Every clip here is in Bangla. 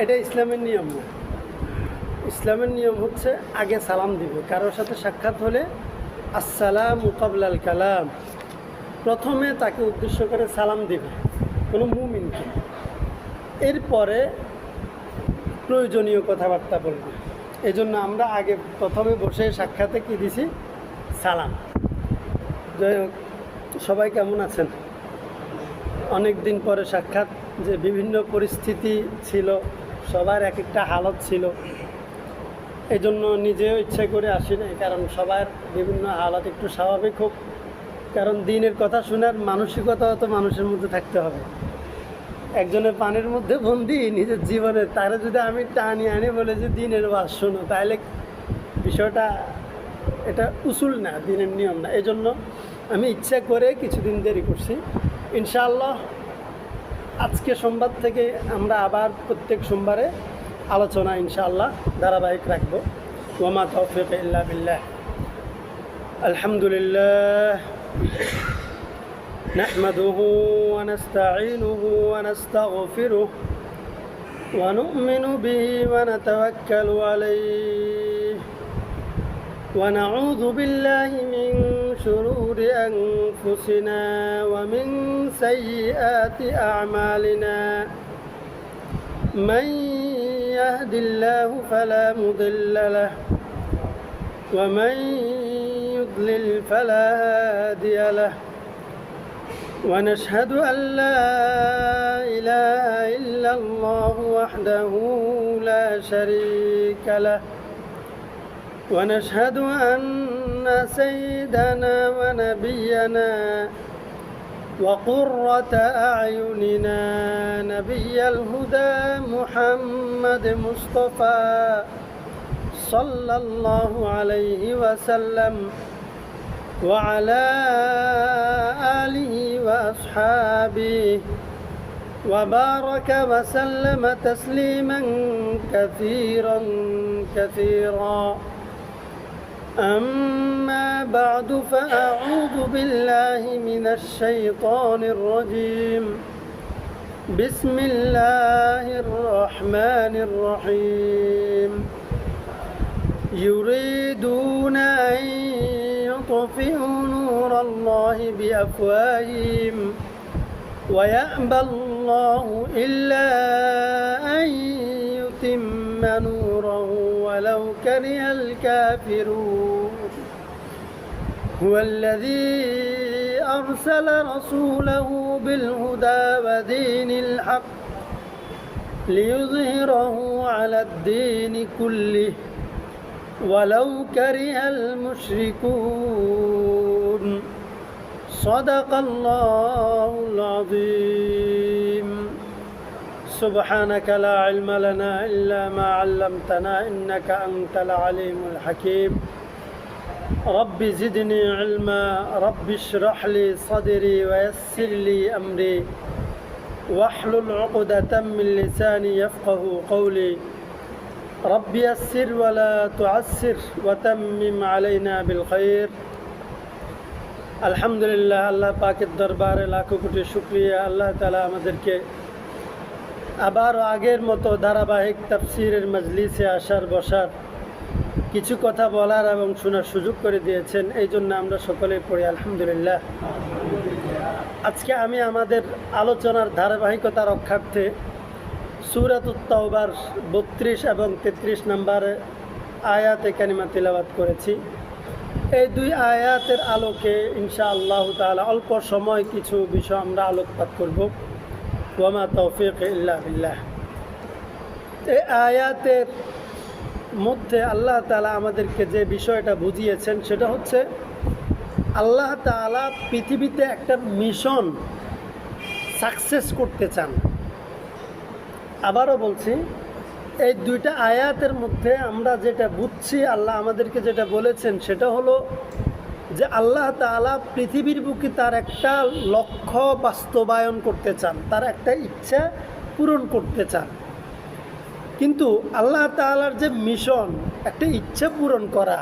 এটা ইসলামের নিয়ম না। ইসলামের নিয়ম হচ্ছে আগে সালাম দিবে, কারোর সাথে সাক্ষাৎ হলে আসসালামু ক্বাবলাল কালাম, প্রথমে তাকে উদ্দেশ্য করে সালাম দিবে কোনো মুমিনকে, এরপরে প্রয়োজনীয় কথাবার্তা বলবে। এই জন্য আমরা আগে প্রথমে বসে সাক্ষাতে কি দিছি? সালাম। যাই হোক, সবাই কেমন আছেন? অনেক দিন পরে সাক্ষাৎ, যে বিভিন্ন পরিস্থিতি ছিল, সবার এক একটা হালত ছিল, এই জন্য নিজেও ইচ্ছে করে আসি নাই, কারণ সবার বিভিন্ন হালত একটু স্বাভাবিক হোক, কারণ দিনের কথা শোনার মানসিকতাও তো মানুষের মধ্যে থাকতে হবে। একজনের পানির মধ্যে বন্দি নিজের জীবনে, তারা যদি আমি টানি আনি বলে যে দিনের ওয়াজ শোনো, তাহলে বিষয়টা এটা উসুল না, দিনের নিয়ম না। এই জন্য আমি ইচ্ছা করে কিছুদিন দেরি করছি। ইনশাআল্লাহ আজকে সোমবার থেকে আমরা আবার প্রত্যেক সোমবারে আলোচনা ইনশাআল্লাহ ধারাবাহিক রাখবো। ওয়া তাওফীক ইল্লা বিল্লাহ। আলহামদুলিল্লাহ নাহমাদুহু ওয়া নাস্তাঈনুহু ওয়া নাস্তাগফিরুহু ওয়া নু'মিনু বিহি ওয়া নাতাওয়াক্কালু আলাইহি ওয়া নাউযু বিল্লাহি মিন শুরুরি আনফুসিনা ওয়া মিন সাইয়্যাতি আ'মালিনা। من يهد الله فلا مضل له ومن يضلل فلا هادي له ونشهد أن لا إله إلا الله وحده لا شريك له ونشهد أن سيدنا ونبينا وقرة أعيننا نبي الهدى محمد مصطفى صلى الله عليه وسلم وعلى آله وأصحابه وبارك وسلم تسليما كثيرا كثيرا. أما بعد فأعوذ بالله من الشيطان الرجيم. بسم الله الرحمن الرحيم. يريدون أن يطفئوا نور الله بأفواههم ويأبى الله إلا أن يتم نوره ولو كره الكافرون. هو الذي أرسل رسوله بالهدى ودين الحق ليظهره على الدين كله ولو كره المشركون. صدق الله العظيم. سبحانك لا علم لنا إلا ما علمتنا إنك أنت العليم الحكيم. رب زدني علما رب اشرح لي صدري ويسر لي أمري واحلل عقدة من لساني يفقه قولي. رب يسر ولا تعسر وتمم علينا بالخير. আলহামদুলিল্লাহ, আল্লাহ পাকের দরবারে লাখো কোটি শুকরিয়া। আল্লাহ তাআলা আমাদেরকে আবার আগের মতো ধারাবাহিক তাফসীরের মজলিসে আসার বসার, কিছু কথা বলার এবং শোনার সুযোগ করে দিয়েছেন। এই জন্য আমরা সকলেই পড়ি আলহামদুলিল্লাহ। আজকে আমি আমাদের আলোচনার ধারাবাহিকতা রক্ষার্থে সূরাতুত তাওবার 32 এবং 33 নম্বর আয়াতে কারিমা তিলাওয়াত করেছি। এই দুই আয়াতের আলোকে ইনশাআল্লাহ তাআলা অল্প সময় কিছু বিষয় আমরা আলোকপাত করব। ওয়া মা তাওফীক ইল্লা বিল্লাহ। এই আয়াতের মধ্যে আল্লাহ তাআলা আমাদেরকে যে বিষয়টা বুঝিয়েছেন সেটা হচ্ছে আল্লাহ তাআলা পৃথিবীতে একটা মিশন সাকসেস করতে চান। আবারও বলছি, এই দুইটা আয়াতের মধ্যে আমরা যেটা বুঝছি, আল্লাহ আমাদেরকে যেটা বলেছেন সেটা হলো যে আল্লাহ তাআলা পৃথিবীর বুকে তার একটা লক্ষ্য বাস্তবায়ন করতে চান, তার একটা ইচ্ছা পূরণ করতে চান। কিন্তু আল্লাহ তাআলার যে মিশন, একটা ইচ্ছা পূরণ করা,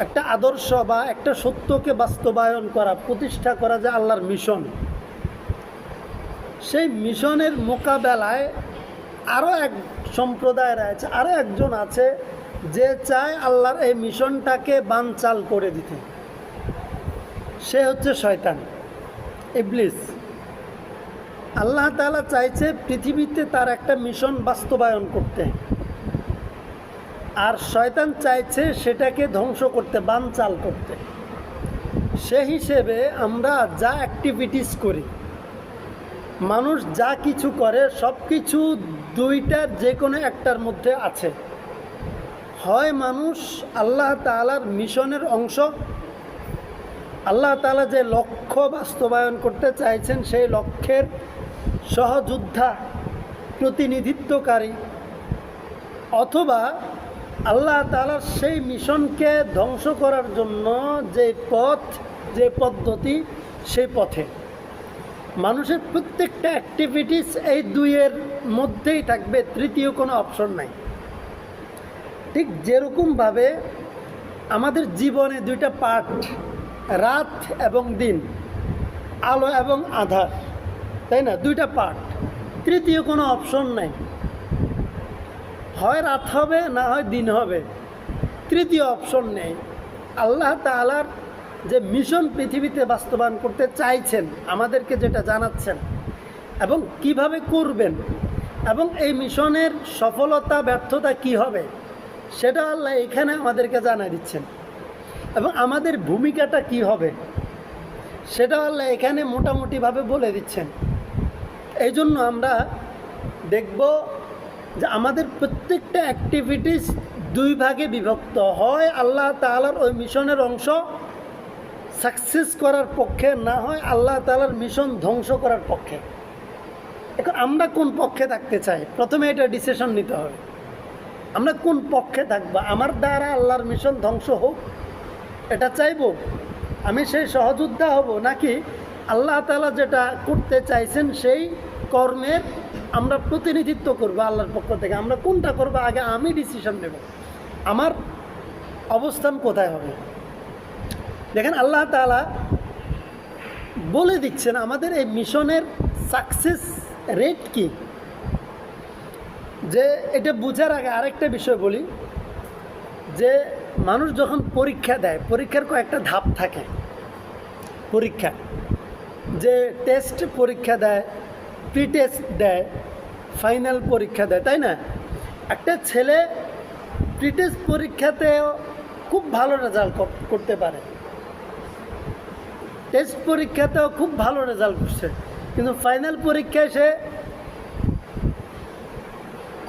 একটা আদর্শ বা একটা সত্যকে বাস্তবায়ন করা, প্রতিষ্ঠা করা যে আল্লাহর মিশন, সেই মিশনের মোকাবেলায় আরও এক সম্প্রদায় রয়েছে, আরও একজন আছে যে চায় আল্লাহর এই মিশনটাকে বানচাল করে দিতে। সে হচ্ছে শয়তান, ইবলিস। আল্লাহ তাআলা চাইছে পৃথিবীতে তার একটা মিশন বাস্তবায়ন করতে, আর শয়তান চাইছে সেটাকে ধ্বংস করতে, বানচাল করতে। সে হিসেবে আমরা যা অ্যাক্টিভিটিস করি, মানুষ যা কিছু করে, সব কিছু দুইটার যে কোনো একটার মধ্যে আছে। হয় মানুষ আল্লাহ তাআলার মিশনের অংশ, আল্লাহ তাআলা যে লক্ষ্য বাস্তবায়ন করতে চাইছেন সেই লক্ষ্যের সহযোদ্ধা, প্রতিনিধিত্বকারী, অথবা আল্লাহ তাআলার সেই মিশনকে ধ্বংস করার জন্য যে পথ, যে পদ্ধতি, সেই পথে। মানুষের প্রত্যেকটা অ্যাক্টিভিটিস এই দুইয়ের মধ্যেই থাকবে, তৃতীয় কোনো অপশন নাই। ঠিক যেরকমভাবে আমাদের জীবনে দুইটা পার্ট, রাত এবং দিন, আলো এবং আঁধার, তাই না? দুইটা পার্ট, তৃতীয় কোনো অপশন নাই। হয় রাত হবে, না হয় দিন হবে, তৃতীয় অপশন নেই। আল্লাহ তাআলার যে মিশন পৃথিবীতে বাস্তবায়ন করতে চাইছেন, আমাদেরকে যেটা জানাচ্ছেন এবং কিভাবে করবেন, এবং এই মিশনের সফলতা ব্যর্থতা কি হবে, সেটা আল্লাহ এখানে আমাদেরকে জানাই দিচ্ছেন। এবং আমাদের ভূমিকাটা কি হবে, সেটা আল্লাহ এখানে মোটামুটিভাবে বলে দিচ্ছেন। এই জন্য আমরা দেখব যে আমাদের প্রত্যেকটা অ্যাক্টিভিটিস দুই ভাগে বিভক্ত। হয় আল্লাহ তাআলার ওই মিশনের অংশ সাকসেস করার পক্ষে, না হয় আল্লাহ তাআলার মিশন ধ্বংস করার পক্ষে। এখন আমরা কোন পক্ষে থাকতে চাই, প্রথমে এটা ডিসিশন নিতে হবে। আমরা কোন পক্ষে থাকবো? আমার দ্বারা আল্লাহর মিশন ধ্বংস হোক এটা চাইবো, আমি সেই সহযোদ্ধা হব, নাকি আল্লাহ তাআলা যেটা করতে চাইছেন সেই কর্মের আমরা প্রতিনিধিত্ব করব আল্লাহর পক্ষ থেকে? আমরা কোনটা করবো আগে আমি ডিসিশন নেব, আমার অবস্থান কোথায় হবে। দেখেন আল্লাহ তাআলা বলে দিচ্ছেন আমাদের এই মিশনের সাকসেস রেট কি। যে এটা বোঝার আগে আরেকটা বিষয় বলি, যে মানুষ যখন পরীক্ষা দেয়, পরীক্ষার কয়েকটা ধাপ থাকে। পরীক্ষা, যে টেস্ট পরীক্ষা দেয়, প্রি টেস্ট দেয়, ফাইনাল পরীক্ষা দেয়, তাই না? একটা ছেলে প্রি টেস্ট পরীক্ষাতেও খুব ভালো রেজাল্ট করতে পারে, টেস্ট পরীক্ষাতেও খুব ভালো রেজাল্ট করছে, কিন্তু ফাইনাল পরীক্ষায় সে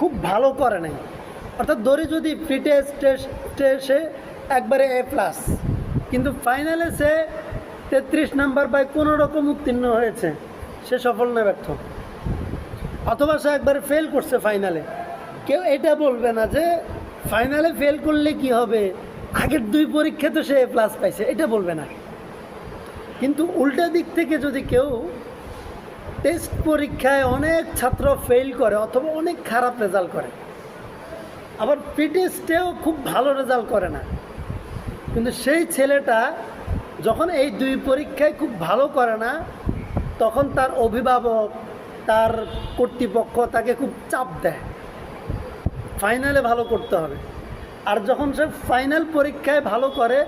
খুব ভালো করে নাই। অর্থাৎ ধরে যদি প্রি টেস্টে সে একবারে A+, কিন্তু ফাইনালে সে 33 নাম্বার পাই কোনো রকম উত্তীর্ণ হয়েছে, সে সফল না ব্যর্থ? অথবা সে একবারে ফেল করছে ফাইনালে। কেউ এটা বলবে না যে ফাইনালে ফেল করলে কি হবে, আগের 2 পরীক্ষা তো সে A+ পাইছে, এটা বলবে না। কিন্তু উল্টা দিক থেকে যদি কেউ টেস্ট পরীক্ষায় অনেক ছাত্র ফেল করে অথবা অনেক খারাপ রেজাল্ট করে, আবার প্রি টেস্টেও খুব ভালো রেজাল্ট করে না, কিন্তু সেই ছেলেটা যখন এই 2 পরীক্ষায় খুব ভালো করে না, তখন তার অভিভাবক, তার কর্তৃপক্ষ তাকে খুব চাপ দেয়, ফাইনালে ভালো করতে হবে। আর যখন সে ফাইনাল পরীক্ষায় ভালো করে,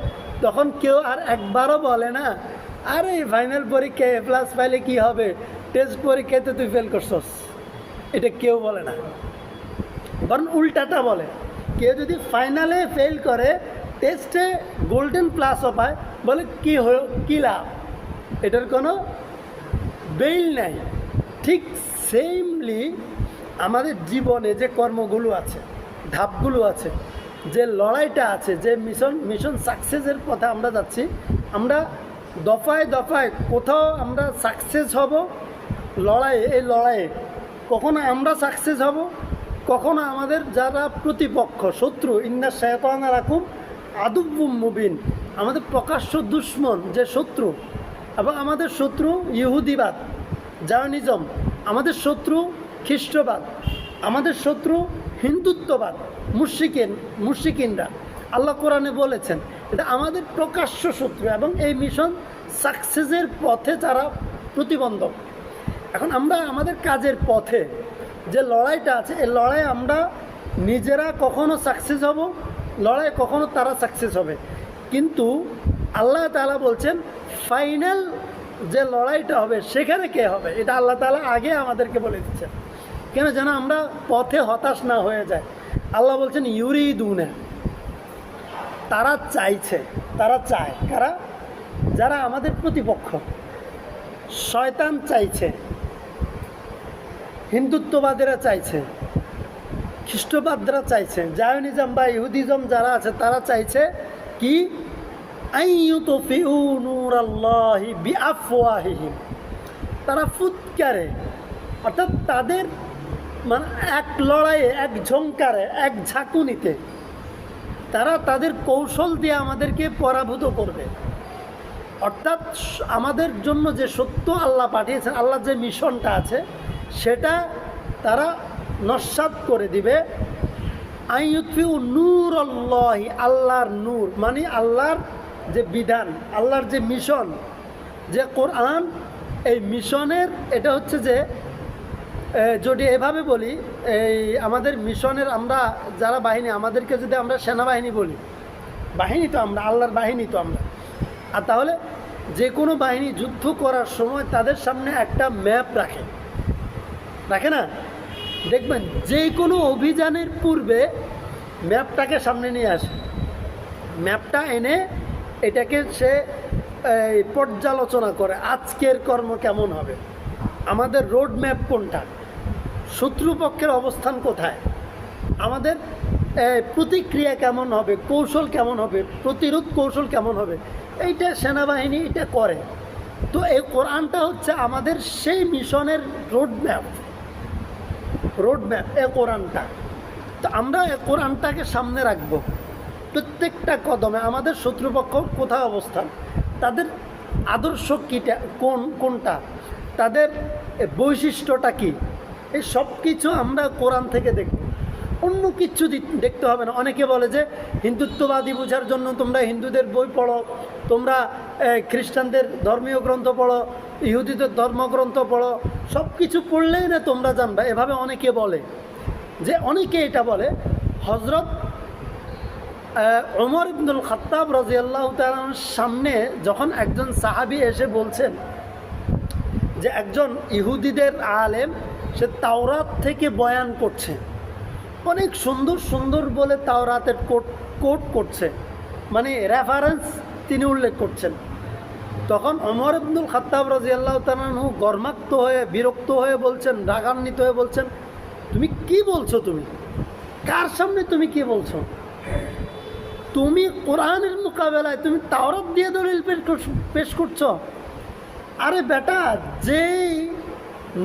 তখন কেউ আর একবারও বলে না আরে ফাইনাল পরীক্ষায় A+ পাইলে কি হবে, টেস্ট পরীক্ষায় তো তুই ফেল করছস, এটা কেউ বলে না। বরং উল্টাটা বলে, কেউ যদি ফাইনালে ফেল করে টেস্টে গোল্ডেন প্লাসও পায়, বলে কি লাভ, এটার কোনো বেইল নাই। ঠিক সেমলি আমাদের জীবনে যে কর্মগুলো আছে, ধাপগুলো আছে, যে লড়াইটা আছে, যে মিশন সাকসেসের পথে আমরা যাচ্ছি, আমরা দফায় দফায় কোথাও আমরা সাকসেস হব লড়াইয়ে। এই লড়াইয়ে কখনো আমরা সাকসেস হব, কখনো আমাদের যারা প্রতিপক্ষ, শত্রু, ইন্না শায়তানা লাকুম আদুব্বুম মুবিন, আমাদের প্রকাশ্য দুশ্মন যে শত্রু, এবং আমাদের শত্রু ইহুদিবাদ, জায়নিজম, আমাদের শত্রু খ্রিস্টবাদ, আমাদের শত্রু হিন্দুত্ববাদ, মুশরিকিনরা। আল্লাহ কোরআনে বলেছেন এটা আমাদের প্রকাশ্য শত্রু, এবং এই মিশন সাকসেসের পথে যারা প্রতিবন্ধক। এখন আমরা আমাদের কাজের পথে যে লড়াইটা আছে, এই লড়াই আমরা নিজেরা কখনো সাকসেস হব, লড়াই কখনো তারা সাকসেস হবে, কিন্তু আল্লাহ তাআলা বলছেন ফাইনাল যে লড়াইটা হবে সেখানে কে হবে, এটা আল্লাহ তাআলা আগে আমাদেরকে বলে দিচ্ছেন, কেন যেন আমরা পথে হতাশ না হয়ে যায়। আল্লাহ বলছেন ইউরিদুনা, তারা চাইছে, তারা চায়, কারা? যারা আমাদের প্রতিপক্ষ। শয়তান চাইছে, হিন্দুত্ববাদীরা চাইছে, খ্রিস্টবাদরা চাইছে, জায়নিজম বা ইহুদিজম যারা আছে তারা চাইছে কি? আইয়ুতফিউ নূরাল্লাহি বিআফওয়াহিহিম, তারা ফুৎকারে, অর্থাৎ তাদের মানে এক লড়াইয়ে, এক ঝংকারে, এক ঝাঁকুনিতে তারা তাদের কৌশল দিয়ে আমাদেরকে পরাভূত করবে। অর্থাৎ আমাদের জন্য যে সত্য আল্লাহ পাঠিয়েছেন, আল্লাহর যে মিশনটা আছে সেটা তারা নস্যাৎ করে দিবে। আইয়ুতফিউ নূরাল্লাহি, আল্লাহর নূর মানে আল্লাহর যে বিধান, আল্লাহর যে মিশন, যে কোরআন, এই মিশনের এটা হচ্ছে যে যদি এভাবে বলি, এই আমাদের মিশনের আমরা যারা বাহিনী, আমাদেরকে যদি আমরা সেনাবাহিনী বলি, বাহিনী তো আমরা, আল্লাহর বাহিনী তো আমরা। আর তাহলে যে কোনো বাহিনী যুদ্ধ করার সময় তাদের সামনে একটা ম্যাপ রাখে, রাখে না? দেখবেন যে কোনো অভিযানের পূর্বে ম্যাপটাকে সামনে নিয়ে আসে, ম্যাপটা এনে এটাকে সে পর্যালোচনা করে, আজকের কর্ম কেমন হবে, আমাদের রোড ম্যাপ কোনটা, শত্রুপক্ষের অবস্থান কোথায়, আমাদের প্রতিক্রিয়া কেমন হবে, কৌশল কেমন হবে, প্রতিরোধ কৌশল কেমন হবে, এইটা সেনাবাহিনী এটা করে। তো এই কোরআনটা হচ্ছে আমাদের সেই মিশনের রোড ম্যাপ, এই কোরআনটা। তো আমরা এই কোরআনটাকে সামনে রাখবো প্রত্যেকটা কদমে। আমাদের শত্রুপক্ষ কোথায় অবস্থান, তাদের আদর্শ কীটা, কোনটা, তাদের বৈশিষ্ট্যটা কী, এই সব কিছু আমরা কোরআন থেকে দেখব, অন্য কিচ্ছু দেখতে হবে না। অনেকে বলে যে হিন্দুত্ববাদী বোঝার জন্য তোমরা হিন্দুদের বই পড়ো, তোমরা খ্রিস্টানদের ধর্মীয় গ্রন্থ পড়ো, ইহুদিদের ধর্মগ্রন্থ পড়ো, সব কিছু পড়লেই না তোমরা জানবা, এভাবে অনেকে বলে। যে অনেকে এটা বলে, হজরত ওমর ইবনুল খাত্তাব রাদিয়াল্লাহু তাআলার সামনে যখন একজন সাহাবী এসে বলছেন যে একজন ইহুদিদের আলেম সে তাওরাত থেকে বয়ান করছে, অনেক সুন্দর সুন্দর বলে তাওরাতের কোট করছে, মানে রেফারেন্স তিনি উল্লেখ করছেন, তখন ওমর ইবনুল খাত্তাব রাদিয়াল্লাহু তাআলা গর্মাক্ত হয়ে, বিরক্ত হয়ে বলছেন, রাগান্বিত হয়ে বলছেন, তুমি কি বলছো, তুমি কার সামনে তুমি কি বলছো, তুমি কোরআনের মোকাবেলায় তুমি তাওরাত দিয়ে দলিল পেশ করছো? আরে বেটা, যেই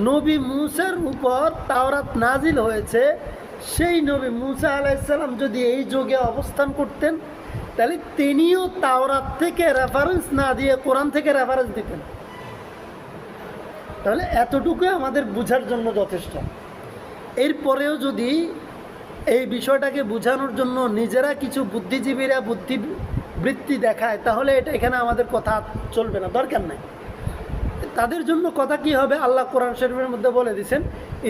নবী মূসার উপর তাওরাত নাজিল হয়েছে, সেই নবী মূসা আলাইহিস সালাম যদি এই যুগে অবস্থান করতেন, তাহলে তিনিও তাওরাত থেকে রেফারেন্স না দিয়ে কোরআন থেকে রেফারেন্স দিতেন। তাহলে এতটুকুই আমাদের বোঝার জন্য যথেষ্ট। এরপরেও যদি এই বিষয়টাকে বোঝানোর জন্য নিজেরা কিছু বুদ্ধিজীবীরা বুদ্ধিবৃত্তি দেখায়, তাহলে এটা এখানে আমাদের কথা চলবে না, দরকার নেই। তাদের জন্য কথা কি হবে? আল্লাহ কোরআন শরীফের মধ্যে বলে দিয়েছেন,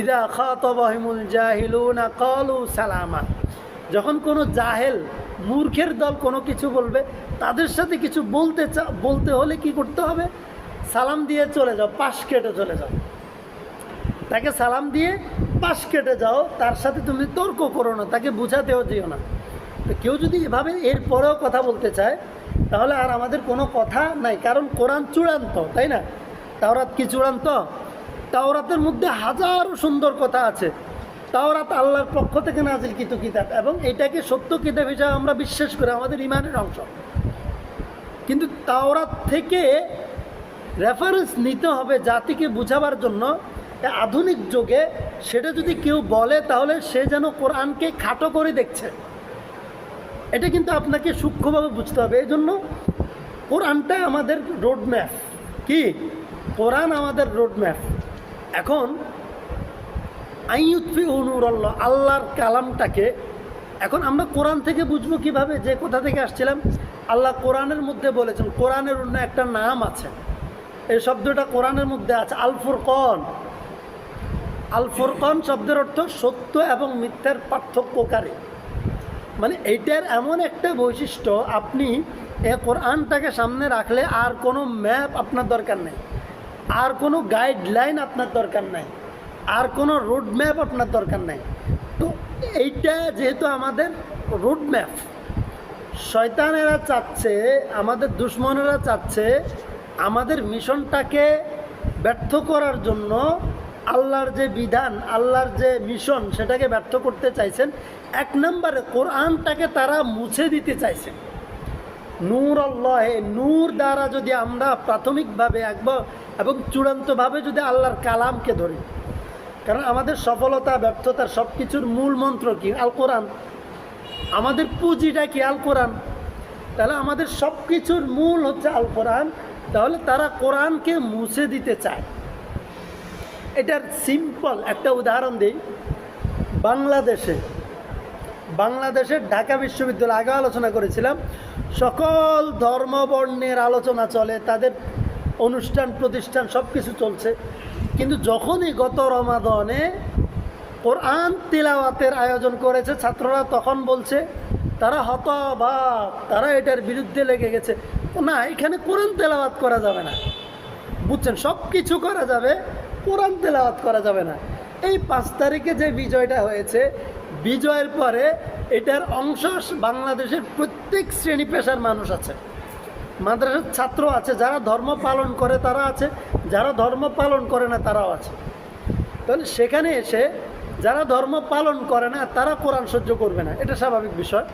ইদা খাতাবাহুমুল জাহিলুনা ক্বালু সালামা, যখন কোনো জাহেল মূর্খের দল কোনো কিছু বলবে, তাদের সাথে কিছু বলতে হলে কি করতে হবে? সালাম দিয়ে চলে যাও, পাশ কেটে চলে যাও, তাকে সালাম দিয়ে পাশ কেটে যাও, তার সাথে তুমি তর্ক করো না, তাকে বুঝাতেও দিও না। তো কেউ যদি এভাবে এরপরেও কথা বলতে চায়, তাহলে আর আমাদের কোনো কথা নাই, কারণ কোরআন চূড়ান্ত, তাই না? তাওরাত কি চূড়ান্ত? তাওরাতের মধ্যে হাজারো সুন্দর কথা আছে। তাওরাত আল্লাহর পক্ষ থেকে নাজিলকৃত কিতাব, এবং এটাকে সত্য কিতাব হিসাবে আমরা বিশ্বাস করি, আমাদের ঈমানের অংশ। কিন্তু তাওরাত থেকে রেফারেন্স নিতে হবে জাতিকে বোঝাবার জন্য। আধুনিক যুগে সেটা যদি কেউ বলে, তাহলে সে যেন কোরআনকে খাটো করে দেখছে, এটা কিন্তু আপনাকে সূক্ষ্মভাবে বুঝতে হবে। এই জন্য কোরআনটা আমাদের রোডম্যাপ। কি? কোরআন আমাদের রোডম্যাপ। এখন আইয়ুতফিউ নূরাল্লাহ, আল্লাহর কালামটাকে এখন আমরা কোরআন থেকে বুঝবো কিভাবে? যে কোথা থেকে আসছিলাম, আল্লাহ কোরআনের মধ্যে বলেছেন, কোরআনের অন্য একটা নাম আছে, এই শব্দটা কোরআনের মধ্যে আছে, আল ফুরকান। আল ফুরকান শব্দের অর্থ সত্য এবং মিথ্যার পার্থক্যকারী। মানে এইটার এমন একটা বৈশিষ্ট্য, আপনি এই কোরআনটাকে সামনে রাখলে আর কোনো ম্যাপ আপনার দরকার নেই, আর কোনো গাইডলাইন আপনার দরকার নাই, আর কোনো রোড ম্যাপ আপনার দরকার নাই। তো এইটা যেহেতু আমাদের রোড ম্যাপ, শয়তানেরা চাচ্ছে, আমাদের দুশ্মনেরা চাচ্ছে আমাদের মিশনটাকে ব্যর্থ করার জন্য, আল্লাহর যে বিধান, আল্লাহর যে মিশন, সেটাকে ব্যর্থ করতে চাইছেন। এক নম্বরে কোরআনটাকে তারা মুছে দিতে চাইছেন। নূর আল্লাহ, নূর দ্বারা যদি আমরা প্রাথমিকভাবে একবার এবং চূড়ান্তভাবে যদি আল্লাহর কালামকে ধরি, কারণ আমাদের সফলতা ব্যর্থতার সব কিছুর মূল মন্ত্র কি? আল কোরআন। আমাদের পুঁজিটা কি? আল কোরআন। তাহলে আমাদের সব কিছুর মূল হচ্ছে আল কোরআন। তাহলে তারা কোরআনকে মুছে দিতে চায়। এটার সিম্পল একটা উদাহরণ দিই। বাংলাদেশের ঢাকা বিশ্ববিদ্যালয়, আগে আলোচনা করেছিলাম, সকল ধর্মবর্ণের আলোচনা চলে, তাদের অনুষ্ঠান প্রতিষ্ঠান সব কিছু চলছে। কিন্তু যখনই গত রমাদানে কোরআন তিলাওয়াতের আয়োজন করেছে ছাত্ররা, তখন বলছে তারা হতবাক, তারা এটার বিরুদ্ধে লেগে গেছে। না, এখানে কোরআন তেলাওয়াত করা যাবে না, বুঝছেন? সব কিছু করা যাবে, কোরআন তেলাওয়াত করা যাবে না। এই 5 তারিখে যে বিজয়টা হয়েছে, বিজয়ের পরে এটার অংশ বাংলাদেশের প্রত্যেক শ্রেণী পেশার মানুষ আছে, মাদ্রাসার ছাত্র আছে, যারা ধর্ম পালন করে তারা আছে, যারা ধর্ম পালন করে না তারাও আছে। তাহলে সেখানে এসে যারা ধর্ম পালন করে না তারা কোরআন সহ্য করবে না, এটা স্বাভাবিক বিষয়।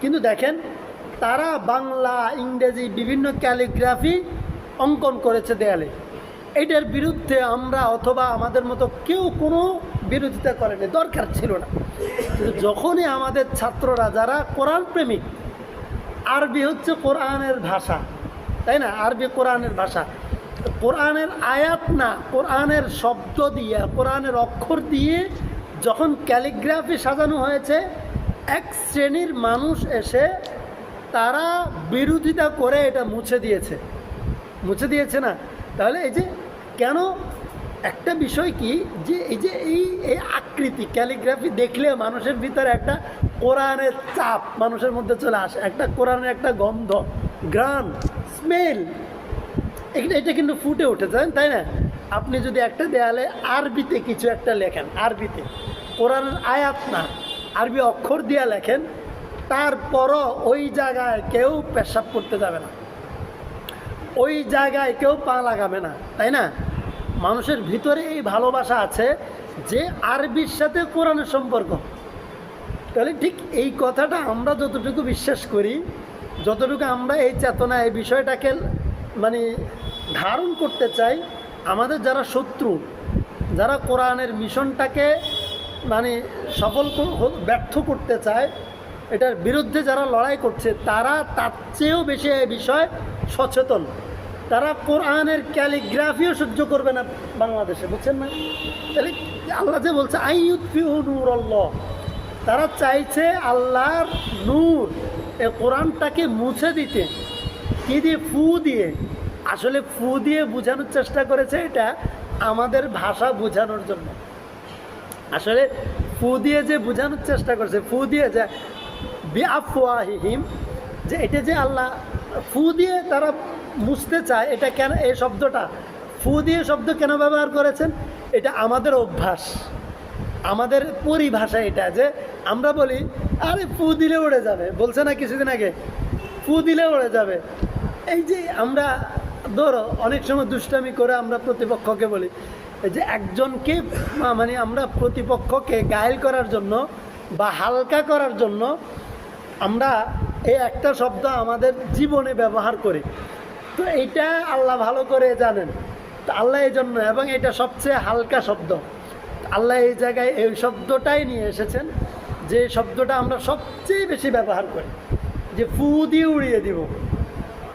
কিন্তু দেখেন, তারা বাংলা, ইংরেজি বিভিন্ন ক্যালিগ্রাফি অঙ্কন করেছে দেয়ালে। এটার বিরুদ্ধে আমরা অথবা আমাদের মতো কেউ কোনো বিরোধিতা করেনি, দরকার ছিল না। কিন্তু যখনই আমাদের ছাত্ররা যারা কোরআন প্রেমিক, আরবি হচ্ছে কোরআনের ভাষা, তাই না? আরবি কোরআনের ভাষা, কোরআনের আয়াত না, কোরআনের শব্দ দিয়ে, কোরআনের অক্ষর দিয়ে যখন ক্যালিগ্রাফি সাজানো হয়েছে, এক শ্রেণীর মানুষ এসে তারা বিরোধিতা করে এটা মুছে দিয়েছে না? তাহলে এই যে কেন, একটা বিষয় কি, যে এই আকৃতি ক্যালিগ্রাফি দেখলে মানুষের ভিতরে একটা কোরআনের চাপ মানুষের মধ্যে চলে আসে, একটা কোরআনের একটা গন্ধ, গ্রান, স্মেল, এটা কিন্তু ফুটে উঠেছে, তাই না? আপনি যদি একটা দেয়ালে আরবিতে কিছু একটা লেখেন, আরবিতে কোরআনের আয়াত না, আরবি অক্ষর দিয়ে লেখেন, তারপরও ওই জায়গায় কেউ পেশাব করতে যাবে না, ওই জায়গায় কেউ পা লাগাবে না, তাই না? মানুষের ভিতরে এই ভালোবাসা আছে যে আরবির সাথে কোরআনের সম্পর্ক। তাহলে ঠিক এই কথাটা আমরা যতটুকু বিশ্বাস করি, যতটুকু আমরা এই চেতনা, এই বিষয়টাকে মানে ধারণ করতে চাই, আমাদের যারা শত্রু, যারা কোরআনের মিশনটাকে মানে ব্যর্থ করতে চায়, এটার বিরুদ্ধে যারা লড়াই করছে, তারা তার চেয়েও বেশি এই বিষয় সচেতন। তারা কোরআনের ক্যালিগ্রাফিও সহ্য করবে না বাংলাদেশে, বুঝছেন না? তাহলে আল্লাহ যে বলছে আইয়ুতফিউ নূরাল্লাহ, তারা চাইছে আল্লাহর নূর, এই কোরআনটাকে মুছে দিতে। কি দিয়ে? ফু দিয়ে। আসলে ফু দিয়ে বোঝানোর চেষ্টা করেছে, এটা আমাদের ভাষা বোঝানোর জন্য। আসলে ফু দিয়ে যে বোঝানোর চেষ্টা করছে, ফু দিয়ে যে বিআফওয়াহিহিম, যে এটা যে আল্লাহ ফু দিয়ে তারা মুছতে চায়, এটা কেন? এই শব্দটা ফু দিয়ে শব্দ কেন ব্যবহার করেছেন? এটা আমাদের অভ্যাস, আমাদের পরিভাষা এটা, যে আমরা বলি আরে ফু দিলে উড়ে যাবে, বলছে না কিছুদিন আগে, ফু দিলে উড়ে যাবে। এই যে আমরা ধরো অনেক সময় দুষ্টামি করে আমরা প্রতিপক্ষকে বলি, এই যে একজনকে মানে আমরা প্রতিপক্ষকে ঘায়েল করার জন্য বা হালকা করার জন্য আমরা এই একটা শব্দ আমাদের জীবনে ব্যবহার করি। তো এইটা আল্লাহ ভালো করে জানেন, তো আল্লাহ এই জন্য, এবং এটা সবচেয়ে হালকা শব্দ, আল্লাহ এই জায়গায় এই শব্দটাই নিয়ে এসেছেন, যে শব্দটা আমরা সবচেয়ে বেশি ব্যবহার করি, যে ফু দিয়ে উড়িয়ে দিব।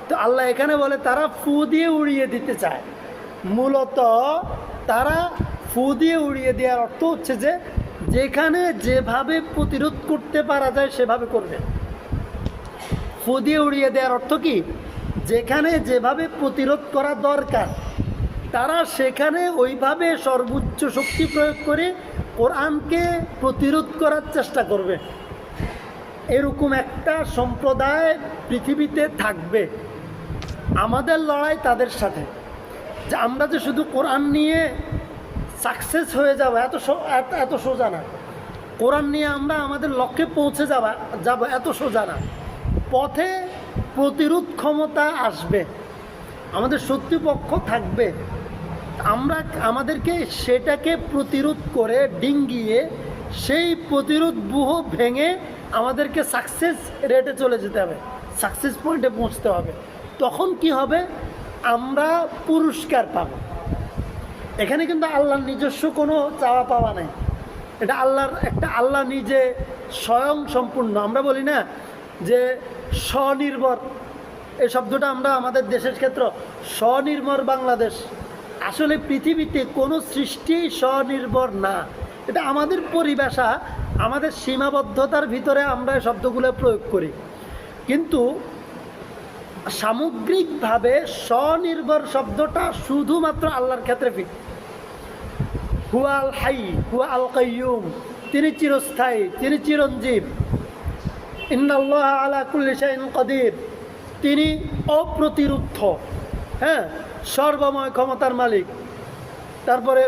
তো আল্লাহ এখানে বলে তারা ফু দিয়ে উড়িয়ে দিতে চায়। মূলত তারা ফু দিয়ে উড়িয়ে দেওয়ার অর্থ হচ্ছে যে যেখানে যেভাবে প্রতিরোধ করতে পারা যায় সেভাবে করবে। ফু দিয়ে উড়িয়ে দেওয়ার অর্থ কি? যেখানে যেভাবে প্রতিরোধ করা দরকার তারা সেখানে ওইভাবে সর্বোচ্চ শক্তি প্রয়োগ করে কোরআনকে প্রতিরোধ করার চেষ্টা করবে। এরকম একটা সম্প্রদায় পৃথিবীতে থাকবে। আমাদের লড়াই তাদের সাথে, যে আমরা যে শুধু কোরআন নিয়ে সাকসেস হয়ে যাব এত সোজা না। কোরআন নিয়ে আমরা আমাদের লক্ষ্যে পৌঁছে যাব এত সোজা না। পথে প্রতিরোধ ক্ষমতা আসবে, আমাদের শত্রুপক্ষ থাকবে। আমাদেরকে সেটাকে প্রতিরোধ করে ডিঙ্গিয়ে সেই প্রতিরোধ ব্যূহ ভেঙে আমাদেরকে সাকসেস রেটে চলে যেতে হবে, সাকসেস পয়েন্টে পৌঁছতে হবে। তখন কি হবে? আমরা পুরস্কার পাব। এখানে কিন্তু আল্লাহর নিজস্ব কোনো চাওয়া পাওয়া নাই, এটা আল্লাহ নিজে স্বয়ং সম্পূর্ণ। আমরা বলি না যে স্বনির্ভর, এই শব্দটা আমরা আমাদের দেশের ক্ষেত্রে স্বনির্ভর বাংলাদেশ। আসলে পৃথিবীতে কোনো সৃষ্টি স্বনির্ভর না, এটা আমাদের পরিভাষা, আমাদের সীমাবদ্ধতার ভিতরে আমরা এই শব্দগুলো প্রয়োগ করি। কিন্তু সামগ্রিকভাবে স্বনির্ভর শব্দটা শুধুমাত্র আল্লাহর ক্ষেত্রে ফিট। হুয়া আল হাই, হুয়া আল কাইয়ুম, তিনি চিরস্থায়ী, তিনি চিরঞ্জীব। ইন্নাল্লাহ আলা কুল্লি শাইইন কাদির, তিনি অপ্রতিরুদ্ধ, হ্যাঁ, সর্বময় ক্ষমতার মালিক। তারপরে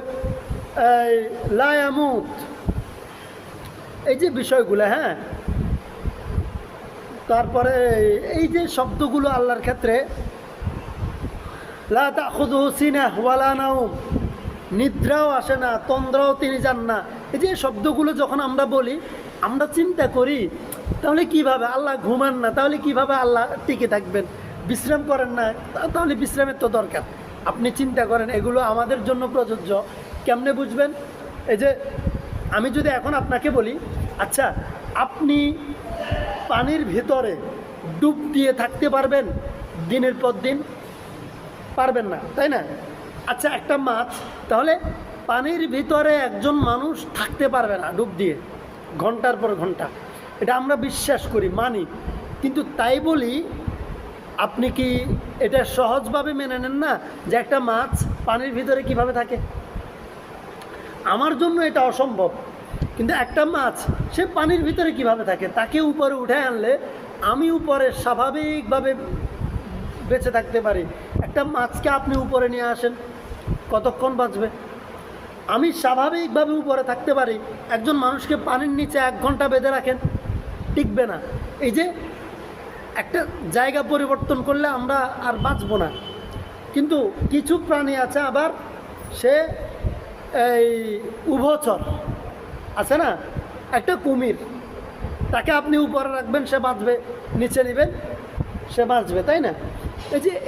লা ইয়ামুত, এই যে বিষয়গুলো, হ্যাঁ, তারপরে এই যে শব্দগুলো আল্লাহর ক্ষেত্রে, লা তাখুযুহু সিনাহ ওয়ালা নাওম, নিদ্রাও আসে না, তন্দ্রাও তিনি যান না। এই যে শব্দগুলো যখন আমরা বলি, আমরা চিন্তা করি তাহলে কিভাবে আল্লাহ ঘুমান না, তাহলে কিভাবে আল্লাহ টিকে থাকবেন? বিশ্রাম করেন না, তাহলে বিশ্রামের তো দরকার। আপনি চিন্তা করেন, এগুলো আমাদের জন্য প্রযোজ্য। কেমনে বুঝবেন? এই যে আমি যদি এখন আপনাকে বলি, আচ্ছা আপনি পানির ভিতরে ডুব দিয়ে থাকতে পারবেন দিনের পর দিন? পারবেন না, তাই না? আচ্ছা একটা মাছ, তাহলে পানির ভিতরে একজন মানুষ থাকতে পারবে না ডুব দিয়ে ঘন্টার পর ঘন্টা, এটা আমরা বিশ্বাস করি, মানি। কিন্তু তাই বলি, আপনি কি এটা সহজভাবে মেনে নেন না যে একটা মাছ পানির ভিতরে কিভাবে থাকে? আমার জন্য এটা অসম্ভব, কিন্তু একটা মাছ সে পানির ভিতরে কিভাবে থাকে? তাকে উপরে উঠে আনলে আমি উপরে স্বাভাবিকভাবে বেঁচে থাকতে পারি। একটা মাছকে আপনি উপরে নিয়ে আসেন, কতক্ষণ বাঁচবে? আমি স্বাভাবিকভাবে উপরে থাকতে পারি, একজন মানুষকে পানির নিচে 1 ঘন্টা বেঁধে রাখেন, টিকবে না। এই যে একটা জায়গা পরিবর্তন করলে আমরা আর বাঁচব না। কিন্তু কিছু প্রাণী আছে আবার, সে এই উভচর আছে না, একটা কুমির, তাকে আপনি উপরে রাখবেন সে বাঁচবে, নিচে নেবেন সে বাঁচবে, তাই না?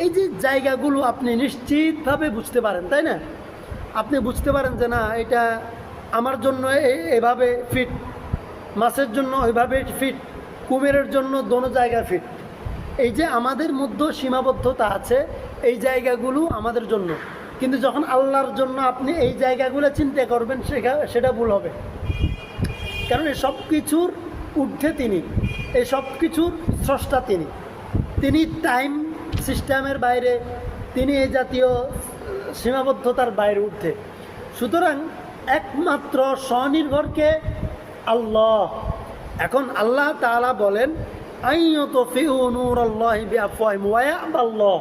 এই যে জায়গাগুলো আপনি নিশ্চিতভাবে বুঝতে পারেন, তাই না? আপনি বুঝতে পারেন যে না, এটা আমার জন্য এভাবে ফিট, মাছের জন্য ওইভাবে ফিট, কুমিরের জন্য দোনো জায়গা ফিট। এই যে আমাদের মধ্যে সীমাবদ্ধতা আছে, এই জায়গাগুলো আমাদের জন্য। কিন্তু যখন আল্লাহর জন্য আপনি এই জায়গাগুলো চিন্তা করবেন, সেটা ভুল হবে। কারণ এই সব কিছুর ঊর্ধ্বে তিনি, এই সব কিছুর স্রষ্টা তিনি টাইম সিস্টেমের বাইরে, তিনি এই জাতীয় সীমাবদ্ধতার বাইরে ঊর্ধ্বে। সুতরাং একমাত্র স্বনির্ভরকে আল্লাহ। এখন আল্লাহ তাআলা বলেন, আইয়ুতফিউ নূরাল্লাহি বিআফওয়াহিহিম ওয়া ইয়াবাল্লাহ,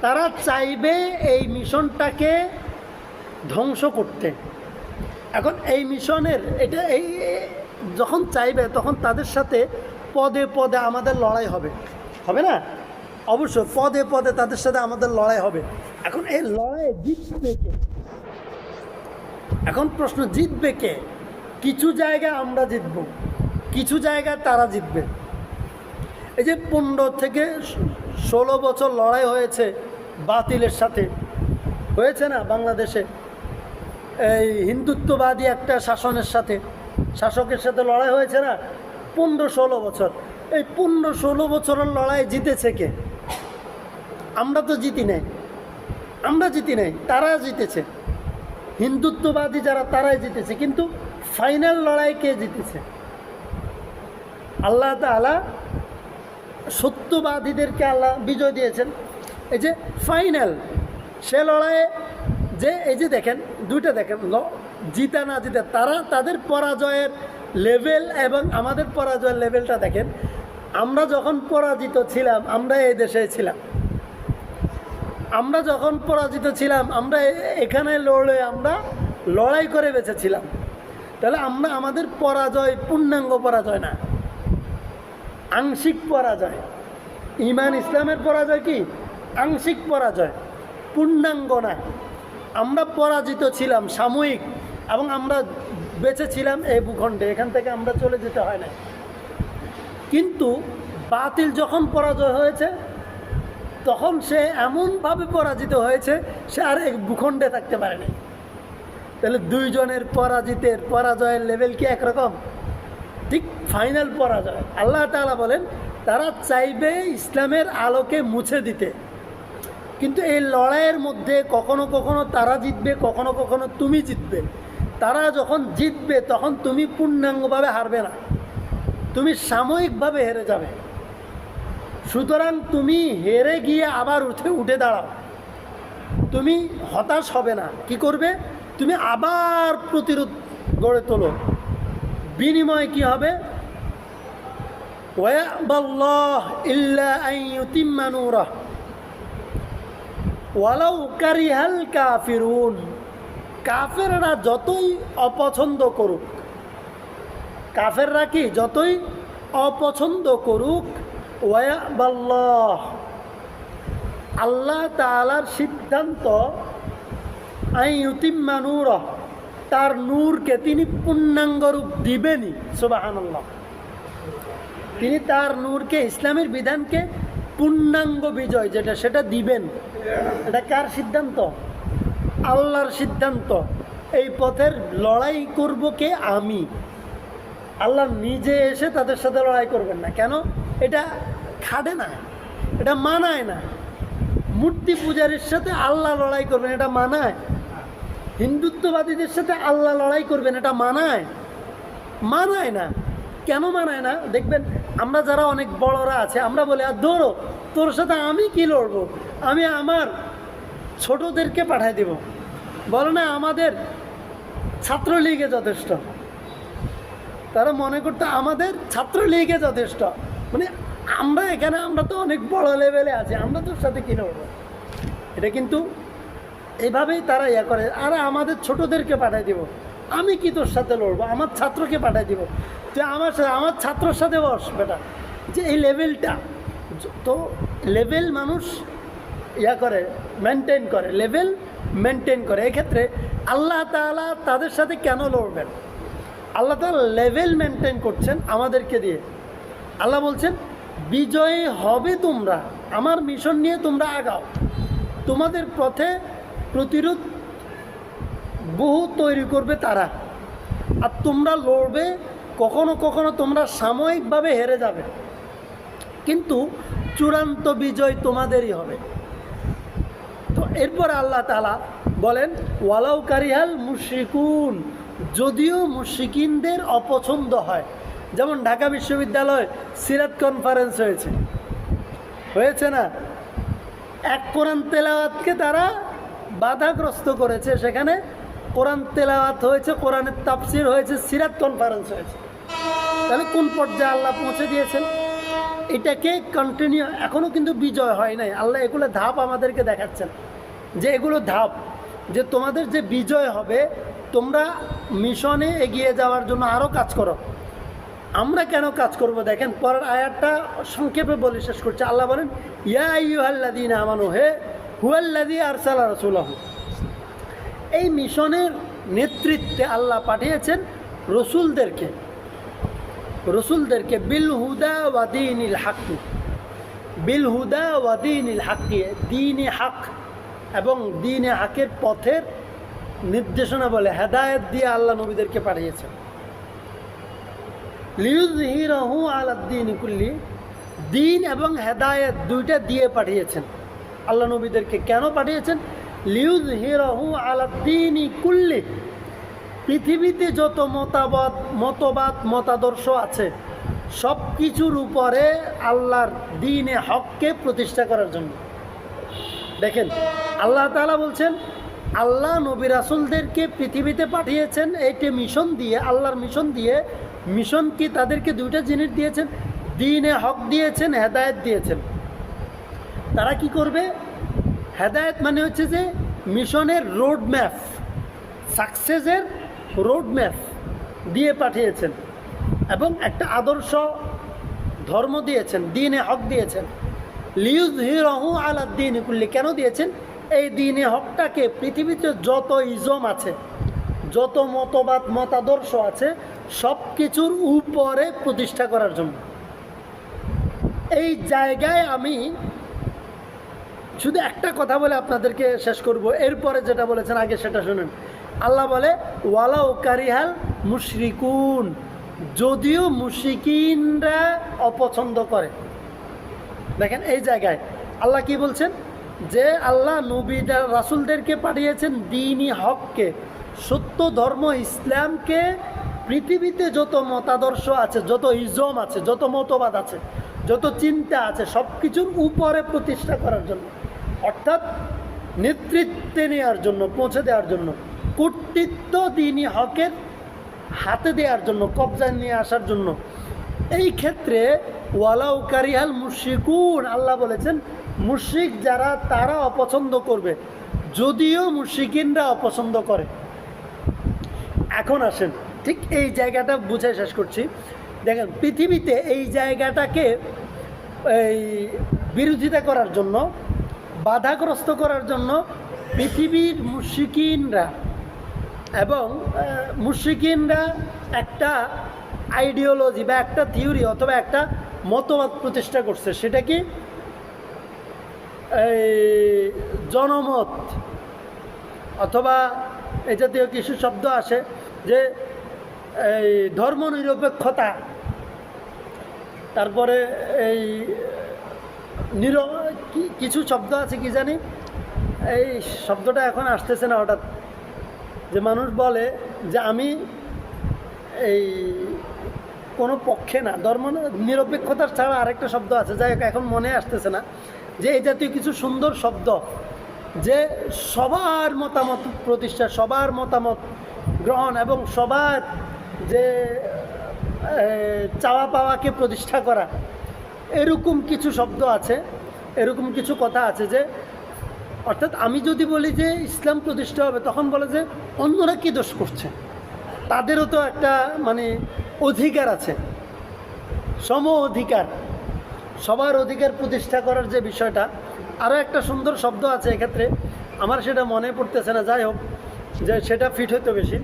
তারা চাইবে এই মিশনটাকে ধ্বংস করতে। এখন এই মিশনের এই যখন চাইবে, তখন তাদের সাথে পদে পদে আমাদের লড়াই হবে, হবে না? অবশ্যই পদে পদে তাদের সাথে আমাদের লড়াই হবে। এখন এই লড়াই জিতবে কে? এখন প্রশ্ন, জিতবে কে? কিছু জায়গায় আমরা জিতব, কিছু জায়গায় তারা জিতবে। এই যে 15 থেকে 16 বছর লড়াই হয়েছে বাতিলের সাথে, হয়েছে না বাংলাদেশে? এই হিন্দুত্ববাদী একটা শাসকের সাথে লড়াই হয়েছে না? 15-16 বছর। এই 15-16 বছরের লড়াই জিতেছে কে? আমরা তো জিতি নাই, তারা জিতেছে। হিন্দুত্ববাদী যারা, তারাই জিতেছে। কিন্তু ফাইনাল লড়াই কে জিতেছে? আল্লাহ তাআলা সত্যবাদীদেরকে আল্লাহ বিজয় দিয়েছেন। এই যে ফাইনাল, সে লড়াইয়ে যে এই যে দেখেন দুইটা দেখেন জিতা না জিতা তারা তাদের পরাজয়ের লেভেল এবং আমাদের পরাজয়ের লেভেলটা দেখেন। আমরা যখন পরাজিত ছিলাম আমরা এই দেশে ছিলাম, আমরা যখন পরাজিত ছিলাম আমরা এখানে লড়ে আমরা লড়াই করে বেঁচেছিলাম। তাহলে আমরা আমাদের পরাজয় পূর্ণাঙ্গ পরাজয় না, আংশিক পরাজয়। ঈমান ইসলামের পরাজয় কি? আংশিক পরাজয়, পূর্ণাঙ্গ না। আমরা পরাজিত ছিলাম সাময়িক, এবং আমরা বেঁচে ছিলাম এই ভূখণ্ডে, এখান থেকে আমরা চলে যেতে হয় না। কিন্তু বাতিল যখন পরাজয় হয়েছে তখন সে এমনভাবে পরাজিত হয়েছে সে আর এক ভূখণ্ডে থাকতে পারে না। তাহলে দুইজনের পরাজয়ের লেভেল কি একরকম? ঠিক ফাইনাল পরাজয়। আল্লাহ তাআলা বলেন তারা চাইবে ইসলামের আলোকে মুছে দিতে, কিন্তু এই লড়াইয়ের মধ্যে কখনো কখনো তারা জিতবে, কখনো কখনো তুমি জিতবে। তারা যখন জিতবে তখন তুমি পূর্ণাঙ্গভাবে হারবে না, তুমি সাময়িকভাবে হেরে যাবে। সুতরাং তুমি হেরে গিয়ে আবার উঠে দাঁড়াও, তুমি হতাশ হবে না। কি করবে? তুমি আবার প্রতিরোধ গড়ে তোলো। বিনিময় কি হবে? ওয়ায়াবাল্লাহ ইল্লা আন ইউতিম্মা নূরাহ ওয়ালাউ কারিহাল কাফিরুন। কাফেররা যতই অপছন্দ করুক, কাফেররা কি যতই অপছন্দ করুক, ওয়ায়াবাল্লাহ, আল্লাহ তাআলার সিদ্ধান্ত, আন ইউতিম্মা নূরাহ, তার নূরকে তিনি পূর্ণাঙ্গ রূপ দিবেনই। সুবহানাল্লাহ, তিনি তার নূরকে, ইসলামের বিধানকে পূর্ণাঙ্গ বিজয় যেটা সেটা দিবেন। এটা কার সিদ্ধান্ত? আল্লাহর সিদ্ধান্ত। এই পথের লড়াই করব কে? আমি। আল্লাহ নিজে এসে তাদের সাথে লড়াই করবেন না। কেন? এটা খাটে না, এটা মানায় না। মূর্তি পূজারীর সাথে আল্লাহ লড়াই করবেন, এটা মানায়? হিন্দুত্ববাদীদের সাথে আল্লাহ লড়াই করবেন, এটা মানায়? মানায় না। কেন মানায় না? দেখবেন আমরা যারা অনেক বড়রা আছে আমরা বলি আর ধরো তোর সাথে আমি কি লড়বো, আমি আমার ছোটদেরকে পাঠাই দেব। বলো না আমাদের ছাত্রলীগে যথেষ্ট। তারা মনে করতো আমাদের ছাত্রলীগে যথেষ্ট, মানে আমরা এখানে আমরা তো অনেক বড় লেভেলে আছি, আমরা তোর সাথে কি লড়বো। এটা কিন্তু এইভাবেই তারা ইয়া করে। আর আমাদের ছোটদেরকে পাঠাই দিব, আমি কি তোর সাথে লড়বো, আমার ছাত্রকে পাঠাই দিব, তুই আমার সাথে আমার ছাত্রর সাথে বস বেটা। যে এই লেভেলটা, তো লেভেল মানুষ ইয়া করে, মেনটেন করে, লেভেল মেনটেন করে। এক্ষেত্রে আল্লাহ তাআলা তাদের সাথে কেন লড়বেন? আল্লাহ তাআলা লেভেল মেনটেন করছেন আমাদেরকে দিয়ে। আল্লাহ বলছেন বিজয়ী হবে তোমরা, আমার মিশন নিয়ে তোমরা আগাও। তোমাদের পথে প্রতিরোধ বহু তৈরি করবে তারা, আর তোমরা লড়বে। কখনো কখনো তোমরা সাময়িকভাবে হেরে যাবে, কিন্তু চূড়ান্ত বিজয় তোমাদেরই হবে। তো এরপর আল্লাহ তাআলা বলেন ওয়ালাউ কারিহাল মুশরিকুন, যদিও মুশরিকিনদের অপছন্দ হয়। যেমন ঢাকা বিশ্ববিদ্যালয় সিরাত কনফারেন্স হয়েছে না? এক কোরআন তেলাওয়াতকে তারা বাধাগ্রস্ত করেছে, সেখানে কোরআন তেলাওয়াত হয়েছে, কোরআনের তাফসির হয়েছে, সিরাত কনফারেন্স হয়েছে। তাহলে কোন পর্যায়ে আল্লাহ পৌঁছে দিয়েছেন? এটাকে কন্টিনিউ, এখনও কিন্তু বিজয় হয় নাই। আল্লাহ এগুলো ধাপ আমাদেরকে দেখাচ্ছেন যে এগুলো ধাপ, যে তোমাদের যে বিজয় হবে, তোমরা মিশনে এগিয়ে যাওয়ার জন্য আরও কাজ করো। আমরা কেন কাজ করব? দেখেন পরের আয়াতটা সংক্ষেপে বলে শেষ করছে। আল্লাহ বলেন ইয়া আইয়ুহাল্লাযীনা আমানু, হে হুয়াল্লাযী আরসালা রাসূলাহু। এই মিশনের নেতৃত্বে আল্লাহ পাঠিয়েছেন রসুলদেরকে বিল হুদা ওয়া দীনিল হক, বিল হুদা ওয়া দীনিল হক, দ্বীনে হক এবং দ্বীনে হকের পথের নির্দেশনা বলে হেদায়েত দিয়ে আল্লাহ নবীদেরকে পাঠিয়েছেন। লিইয়ুযহিরাহু আলাদ দীনি কুল্লি, দ্বীন এবং হেদায়েত দুইটা দিয়ে পাঠিয়েছেন আল্লাহ নবীদেরকে। কেন পাঠিয়েছেন? লিইয়ুযহিরাহু আলাদ দীনি কুল্লি, পৃথিবীতে যত মতাদর্শ আছে সব কিছুর উপরে আল্লাহর দ্বীনে হককে প্রতিষ্ঠা করার জন্য। দেখেন আল্লাহ তাআলা বলছেন আল্লাহ নবী রাসূলদেরকে পৃথিবীতে পাঠিয়েছেন এইটি মিশন দিয়ে, আল্লাহর মিশন দিয়ে। মিশন কি? তাদেরকে দুইটা জিনিস দিয়েছেন, দ্বীনে হক দিয়েছেন, হেদায়েত দিয়েছেন। তারা কি করবে? হেদায়েত মানে হচ্ছে যে মিশনের রোড ম্যাপ, সাকসেসের রোড ম্যাপ দিয়ে পাঠিয়েছেন, এবং একটা আদর্শ ধর্ম দিয়েছেন, দ্বীনে হক দিয়েছেন। লিইয়ুযহিরাহু আলাদ দ্বীনি কুল্লি, কেন দিয়েছেন? এই দ্বীনে হকটাকে পৃথিবীতে যত ইজম আছে, যত মতবাদ মতাদর্শ আছে, সব কিছুর উপরে প্রতিষ্ঠা করার জন্য। এই জায়গায় আমি শুধু একটা কথা বলে আপনাদেরকে শেষ করব, এরপরে যেটা বলেছেন আগে সেটা শুনেন। আল্লাহ বলে ওয়ালাউ কারিহাল মুশরিকুন, যদিও মুশরিকিনরা অপছন্দ করে। দেখেন এই জায়গায় আল্লাহ কি বলছেন, যে আল্লাহ নবী রাসূলদেরকে পাঠিয়েছেন দ্বীনি হককে, সত্য ধর্ম ইসলামকে পৃথিবীতে যত মতাদর্শ আছে, যত ইজম আছে, যত মতবাদ আছে, যত চিন্তা আছে, সব কিছুর উপরে প্রতিষ্ঠা করার জন্য, অর্থাৎ নেতৃত্বে নেওয়ার জন্য, পৌঁছে দেওয়ার জন্য, কর্তৃত্ব দ্বীনি হকের হাতে দেওয়ার জন্য, কবজায় নিয়ে আসার জন্য। এই ক্ষেত্রে ওয়ালাউ কারিহাল মুশরিকুন, আল্লাহ বলেছেন মুশরিক যারা তারা অপছন্দ করবে, যদিও মুশরিকিনরা অপছন্দ করে। এখন আসেন ঠিক এই জায়গাটা বুঝে শেষ করছি। দেখেন পৃথিবীতে এই জায়গাটাকে এই বিরোধিতা করার জন্য, বাধাগ্রস্ত করার জন্য পৃথিবীর মুশরিকিনরা এবং মুশরিকিনরা একটা আইডিওলজি বা একটা থিওরি অথবা একটা মতবাদ প্রতিষ্ঠা করছে। সেটা কি? এই জনমত, অথবা এই জাতীয় কিছু শব্দ আসে যে এই ধর্মনিরপেক্ষতা, তারপরে এই কিছু শব্দ আছে কি জানি, এই শব্দটা এখন আসতেছে না হঠাৎ, যে মানুষ বলে যে আমি এই কোনো পক্ষে না, ধর্ম নিরপেক্ষতার ছাড়া আরেকটা শব্দ আছে, যাই হোক এখন মনে আসতেছে না, যে এই জাতীয় কিছু সুন্দর শব্দ, যে সবার মতামত প্রতিষ্ঠা, সবার মতামত গ্রহণ এবং সবার যে চাওয়া পাওয়াকে প্রতিষ্ঠা করা, এরকম কিছু শব্দ আছে, এরকম কিছু কথা আছে। যে অর্থাৎ আমি যদি বলি যে ইসলাম প্রতিষ্ঠা হবে, তখন বলে যে অন্যরা কি দোষ করছে, তাদেরও তো একটা মানে অধিকার আছে, সম অধিকার, সবার অধিকার প্রতিষ্ঠা করার যে বিষয়টা। আরও একটা সুন্দর শব্দ আছে এক্ষেত্রে, আমার সেটা মনে পড়তেছে না, যাই হোক, যে সেটা ফিট হইতো বেশি,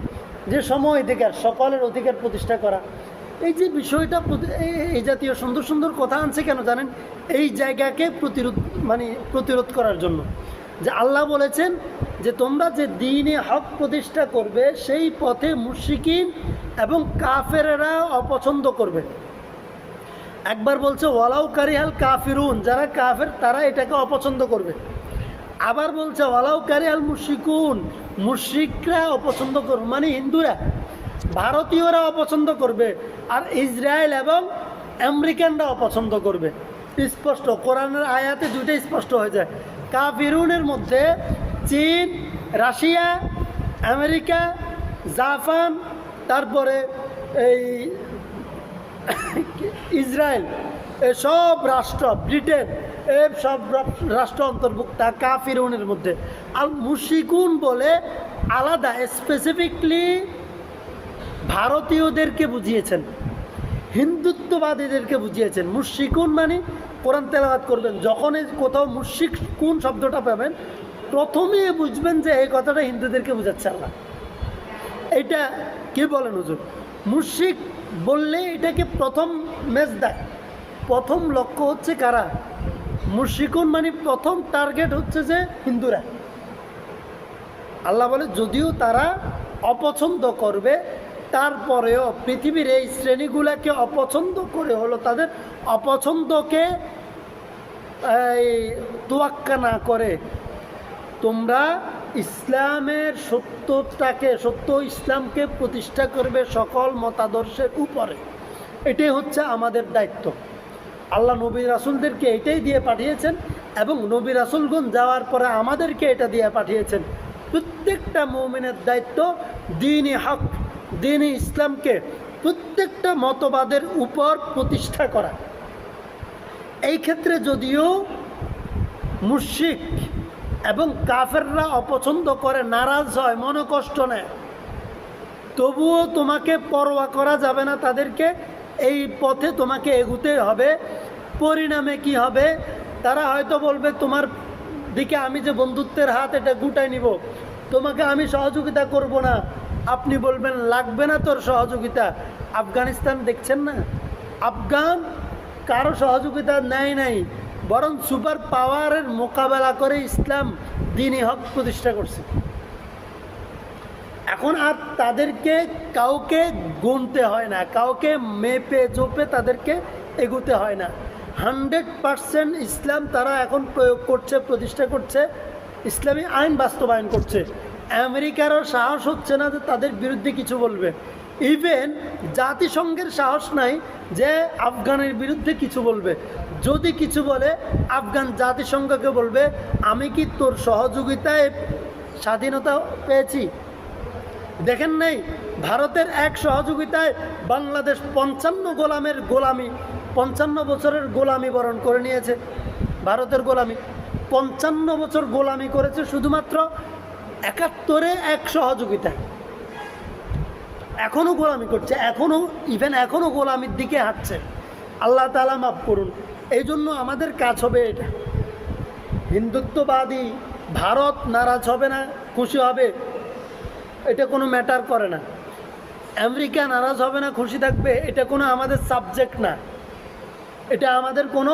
যে সম অধিকার, সকলের অধিকার প্রতিষ্ঠা করা। এই যে বিষয়টা, এই জাতীয় সুন্দর সুন্দর কথা আনছে কেন জানেন? এই জায়গাকে প্রতিরোধ করার জন্য। যে আল্লাহ বলেছেন যে তোমরা যে দ্বীনে হক প্রতিষ্ঠা করবে, সেই পথে মুশরিকিন এবং কাফেরেরা অপছন্দ করবে। একবার বলছে ওয়ালাউ কারিহাল কাফিরুন, যারা কাফের তারা এটাকে অপছন্দ করবে। আবার বলছে ওয়ালাউ কারিহাল মুশরিকুন, মুশরিকরা অপছন্দ করবে, মানে হিন্দুরা, ভারতীয়রা অপছন্দ করবে, আর ইসরায়েল এবং আমেরিকানরা অপছন্দ করবে। স্পষ্ট কোরআনের আয়াতে দুইটাই স্পষ্ট হয়ে যায়। কাফিরুনের মধ্যে চীন, রাশিয়া, আমেরিকা, জাপান, তারপরে এই ইসরায়েল, এসব রাষ্ট্র, ব্রিটেন, সব রাষ্ট্র অন্তর্ভুক্ত কাফিরুনের মধ্যে। আর মুশরিকুন বলে আলাদা স্পেসিফিকলি ভারতীয়দেরকে বুঝিয়েছেন, হিন্দুত্ববাদীদেরকে বুঝিয়েছেন। মুশরিকুন মানে কোরআন তেলাওয়াত করবেন, যখনই কোথাও মুশরিকুন শব্দটা পাবেন, প্রথমে বুঝবেন যে এই কথাটা হিন্দুদেরকে বোঝাচ্ছে আল্লাহ। এইটা কি বলেন হুজুর? মুশরিক বললে এটাকে প্রথম মেজ দেয়, প্রথম লক্ষ্য হচ্ছে কারা? মুশরিকুন মানে প্রথম টার্গেট হচ্ছে যে হিন্দুরা। আল্লাহ বলে যদিও তারা অপছন্দ করবে, তারপরেও পৃথিবীর এই শ্রেণীগুলোকে অপছন্দ করে হলো তাদের অপছন্দকে তোয়াক্কা না করে তোমরা ইসলামের সত্য ইসলামকে প্রতিষ্ঠা করবে সকল মতাদর্শের উপরে। এটাই হচ্ছে আমাদের দায়িত্ব। আল্লাহ নবী রাসূলদেরকে এটাই দিয়ে পাঠিয়েছেন, এবং নবী রাসূলগণ যাওয়ার পরে আমাদেরকে এটা দিয়ে পাঠিয়েছেন। প্রত্যেকটা মুমিনের দায়িত্ব দ্বীনি হক, দ্বীনি ইসলামকে প্রত্যেকটা মতবাদের উপর প্রতিষ্ঠা করা। এই ক্ষেত্রে যদিও মুশরিক এবং কাফেররা অপছন্দ করে, নারাজ হয়, মনে কষ্ট নেয়, তবুও তোমাকে পরোয়া করা যাবে না তাদেরকে। এই পথে তোমাকে এগুতে হবে। পরিণামে কি হবে? তারা হয়তো বলবে তোমার দিকে আমি যে বন্ধুত্বের হাত এটা গুটাই নিব, তোমাকে আমি সহযোগিতা করব না। আপনি বলবেন লাগবে না তোর সহযোগিতা। আফগানিস্তান দেখছেন না, আফগান কারো সহযোগিতা নেয় নাই, বরং সুপার পাওয়ারের মোকাবেলা করে ইসলাম দ্বীনি হক প্রতিষ্ঠা করছে। এখন আর তাদেরকে কাউকে গুনতে হয় না, কাউকে মেপে চোপে তাদেরকে এগোতে হয় না। 100% ইসলাম তারা এখন প্রয়োগ করছে, প্রতিষ্ঠা করছে, ইসলামী আইন বাস্তবায়ন করছে। আমেরিকারও সাহস হচ্ছে না যে তাদের বিরুদ্ধে কিছু বলবে। ইভেন জাতিসংঘের সাহস নাই যে আফগানের বিরুদ্ধে কিছু বলবে। যদি কিছু বলে, আফগান জাতিসংঘকে বলবে আমি কি তোর সহযোগিতায় স্বাধীনতা পেয়েছি? দেখেন নাই ভারতের এক সহযোগিতায় বাংলাদেশ 55 বছরের গোলামি বরণ করে নিয়েছে। ভারতের গোলামি 55 বছর গোলামি করেছে শুধুমাত্র 71-এ এক সহযোগিতায়। এখনও গোলামি করছে, এখনও গোলামির দিকে হাঁটছে। আল্লাহ তাআলা মাফ করুন। এই জন্য আমাদের কাজ হবে এটা। হিন্দুত্ববাদী ভারত নারাজ হবে না, খুশি হবে, এটা কোনো ম্যাটার করে না। আমেরিকা নারাজ হবে না, খুশি থাকবে, এটা কোনো আমাদের সাবজেক্ট না। এটা আমাদের কোনো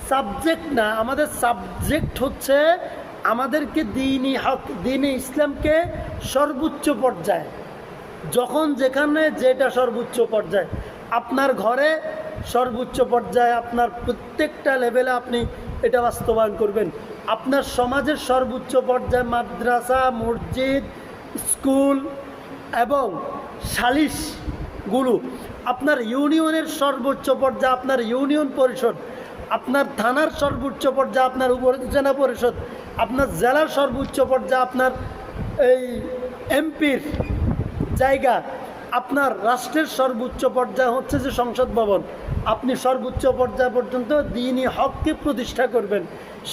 সাবজেক্ট না। আমাদের সাবজেক্ট হচ্ছে আমাদেরকে দ্বীনি হক, দ্বীনি ইসলামকে সর্বোচ্চ পর্যায়ে, যখন যেখানে যেটা সর্বোচ্চ পর্যায়ে, আপনার ঘরে সর্বোচ্চ পর্যায়ে, আপনার প্রত্যেকটা লেভেলে আপনি এটা বাস্তবায়ন করবেন। আপনার সমাজের সর্বোচ্চ পর্যায়ে মাদ্রাসা, মসজিদ, স্কুল এবং সালিশগুলো, আপনার ইউনিয়নের সর্বোচ্চ পর্যায়ে আপনার ইউনিয়ন পরিষদ, আপনার থানার সর্বোচ্চ পর্যায়ে আপনার উপজেলা পরিষদ, আপনার জেলার সর্বোচ্চ পর্যায়ে আপনার এই এমপির জায়গা, আপনার রাষ্ট্রের সর্বোচ্চ পর্যায়ে হচ্ছে যে সংসদ ভবন। আপনি সর্বোচ্চ পর্যায় পর্যন্ত দ্বীনি হককে প্রতিষ্ঠা করবেন।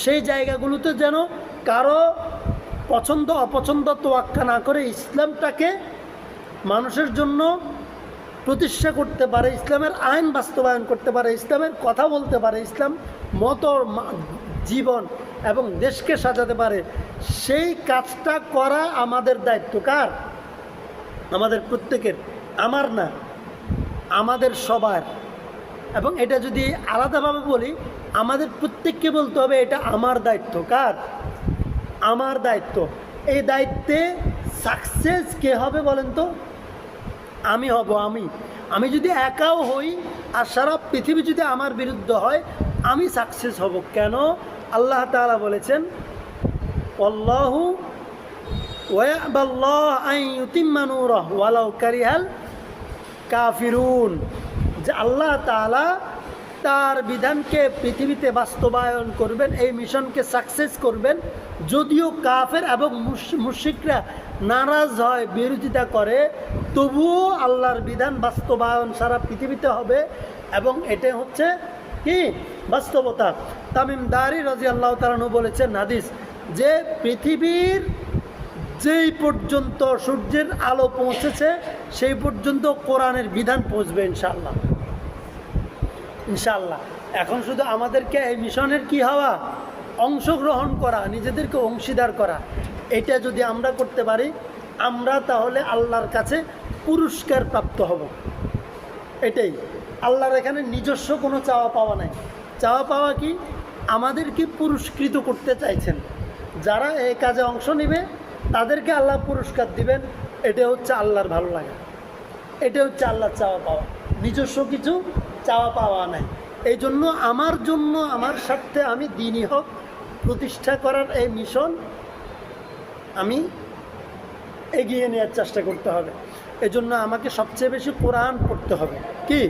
সেই জায়গাগুলোতে যেন কারো পছন্দ অপছন্দ তোয়াক্কা না করে ইসলামটাকে মানুষের জন্য প্রতিষ্ঠা করতে পারে, ইসলামের আইন বাস্তবায়ন করতে পারে, ইসলামের কথা বলতে পারে, ইসলাম মত জীবন এবং দেশকে সাজাতে পারে। সেই কাজটা করা আমাদের দায়িত্ব। কার? আমাদের প্রত্যেকের, আমার না, আমাদের সবার। এবং এটা যদি আলাদাভাবে বলি, আমাদের প্রত্যেককে বলতে হবে এটা আমার দায়িত্ব। কার? আমার দায়িত্ব। এই দায়িত্বে সাকসেস কে হবে বলেন তো? আমি হব। আমি যদি একাও হই আর সারা পৃথিবী যদি আমার বিরুদ্ধে হয়, আমি সাকসেস হব। কেন? আল্লাহ তাআলা বলেছেন আল্লাহু ওয়া'বাল্লাহু আন ইউতিম্মা নূরাহু ওয়ালাউ কারিহাল কাফিরুন, যে আল্লাহ তাআলা তার বিধানকে পৃথিবীতে বাস্তবায়ন করবেন, এই মিশনকে সাকসেস করবেন, যদিও কাফের এবং মুশরিকরা নারাজ হয়, বিরোধিতা করে, তবুও আল্লাহর বিধান বাস্তবায়ন সারা পৃথিবীতে হবে। এবং এটা হচ্ছে কি বাস্তবতা। তামিম দারি রাদিয়াল্লাহু তাআলা আনহু বলেছেন হাদিস, যে পৃথিবীর যেই পর্যন্ত সূর্যের আলো পৌঁছেছে সেই পর্যন্ত কোরআনের বিধান পৌঁছবে ইনশাআল্লাহ। ইনশাআল্লাহ। এখন শুধু আমাদেরকে এই মিশনের কি হওয়া, অংশগ্রহণ করা, নিজেদেরকে অংশীদার করা। এটা যদি আমরা করতে পারি, আমরা তাহলে আল্লাহর কাছে পুরস্কার প্রাপ্ত হব। এটাই আল্লাহর এখানে নিজস্ব কোনো চাওয়া পাওয়া নাই। চাওয়া পাওয়া কি? আমাদেরকে পুরস্কৃত করতে চাইছেন। যারা এই কাজে অংশ নেবে তাদেরকে আল্লাহ পুরস্কার দিবেন। এটা হচ্ছে আল্লাহর ভালো লাগা, এটা হচ্ছে আল্লাহর চাওয়া পাওয়া। নিজস্ব কিছু চাওয়া পাওয়া নাই। এই জন্য আমার স্বার্থে আমি দ্বীনি হক প্রতিষ্ঠা করার এই মিশন আমি এগিয়ে নেওয়ার চেষ্টা করতে হবে। এজন্য আমাকে সবচেয়ে বেশি কোরআন পড়তে হবে। কি?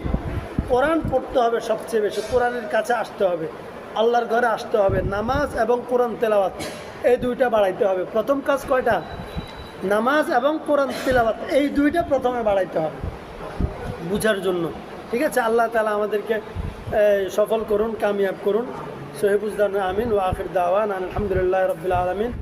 কোরআন পড়তে হবে সবচেয়ে বেশি। কোরআনের কাছে আসতে হবে, আল্লাহর ঘরে আসতে হবে, নামাজ এবং কোরআন তেলাওয়াত এই দুইটা বাড়াইতে হবে। প্রথম কাজ কয়টা? নামাজ এবং কোরআন তিলাওয়াত, এই দুইটা প্রথমে বাড়াইতে হবে বুঝার জন্য। ঠিক আছে, আল্লাহ তাআলা আমাদেরকে সফল করুন, কামিয়াব করুন। সহিহ বুঝদান, আমিন। ওয়া আখির দাওয়ানা আলহামদুলিল্লাহি রাব্বিল আলামিন।